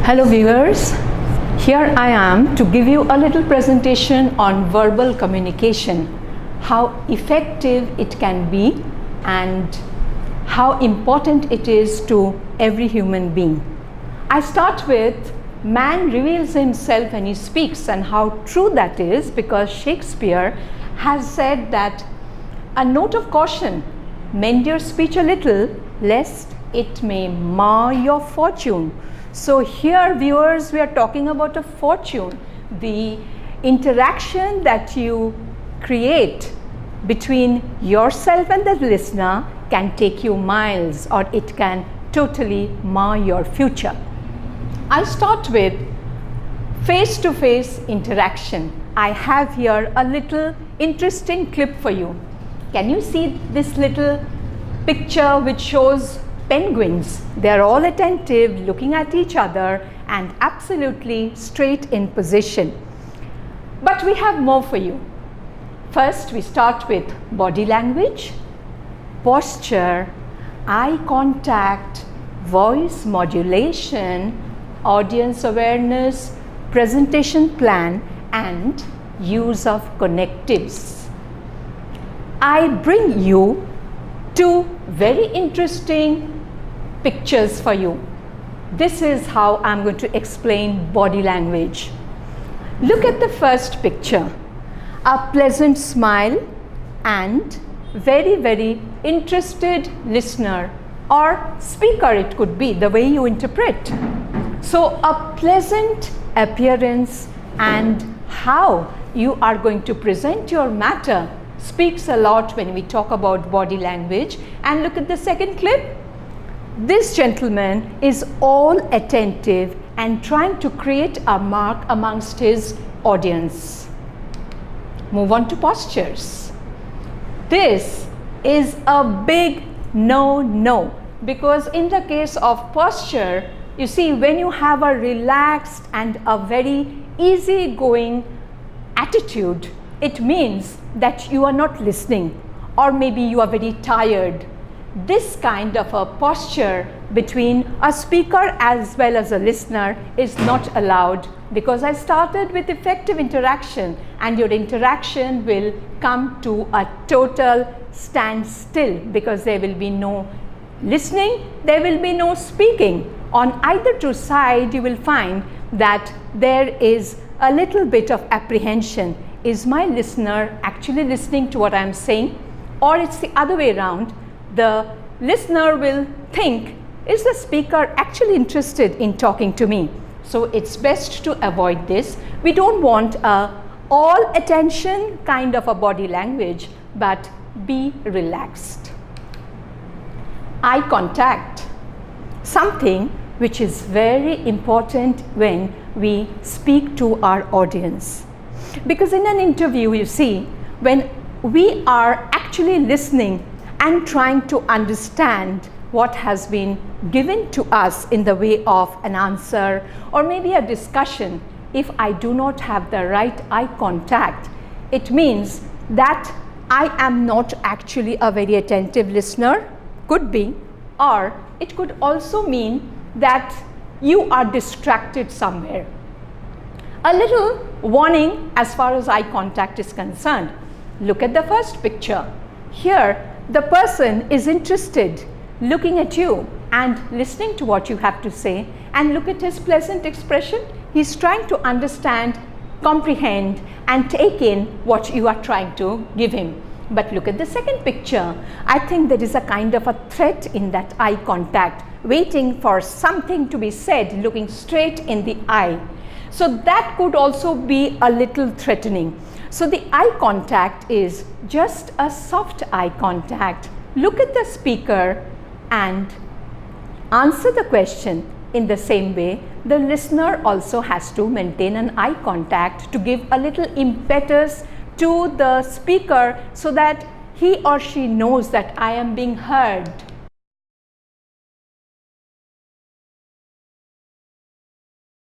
Hello viewers, here I am to give you a little presentation on verbal communication, how effective it can be and how important it is to every human being. I start with man reveals himself when he speaks, and how true that is, because Shakespeare has said that a note of caution, mend your speech a little lest it may mar your fortune. So here viewers, we are talking about a fortune, the interaction that you create between yourself and the listener can take you miles, or it can totally mar your future. I start with face-to-face interaction. I have here a little interesting clip for you. Can you see this little picture which shows penguins? They are all attentive, looking at each other and absolutely straight in position. But we have more for you. First, we start with body language, posture, eye contact, voice modulation, audience awareness, presentation plan, and use of connectives. I bring you two very interesting pictures for you. This is how I'm going to explain body language. Look at the first picture. A pleasant smile and very interested listener or speaker, it could be, the way you interpret. So a pleasant appearance and how you are going to present your matter speaks a lot when we talk about body language. And look at the second clip. This gentleman is all attentive and trying to create a mark amongst his audience. Move on to postures. This is a big no, because in the case of posture, you see, when you have a relaxed and a very easygoing attitude, it means that you are not listening, or maybe you are very tired. This kind of a posture between a speaker as well as a listener is not allowed, because I started with effective interaction, and your interaction will come to a total standstill, because there will be no listening, there will be no speaking. On either two sides, you will find that there is a little bit of apprehension. Is my listener actually listening to what I am saying? Or it's the other way around. The listener will think, is the speaker actually interested in talking to me? So it's best to avoid this. We don't want a all attention kind of a body language, but be relaxed. Eye contact, something which is very important when we speak to our audience. Because in an interview, you see, when we are actually listening and trying to understand what has been given to us in the way of an answer or maybe a discussion, if I do not have the right eye contact, it means that I am not actually a very attentive listener, could be, or it could also mean that you are distracted somewhere. A little warning as far as eye contact is concerned. Look at the first picture. Here, the person is interested, looking at you and listening to what you have to say, and look at his pleasant expression. He's trying to understand, comprehend, and take in what you are trying to give him. But look at the second picture. I think there is a kind of a threat in that eye contact, waiting for something to be said, looking straight in the eye. So that could also be a little threatening. So the eye contact is just a soft eye contact. Look at the speaker and answer the question in the same way. The listener also has to maintain an eye contact to give a little impetus to the speaker, so that he or she knows that I am being heard.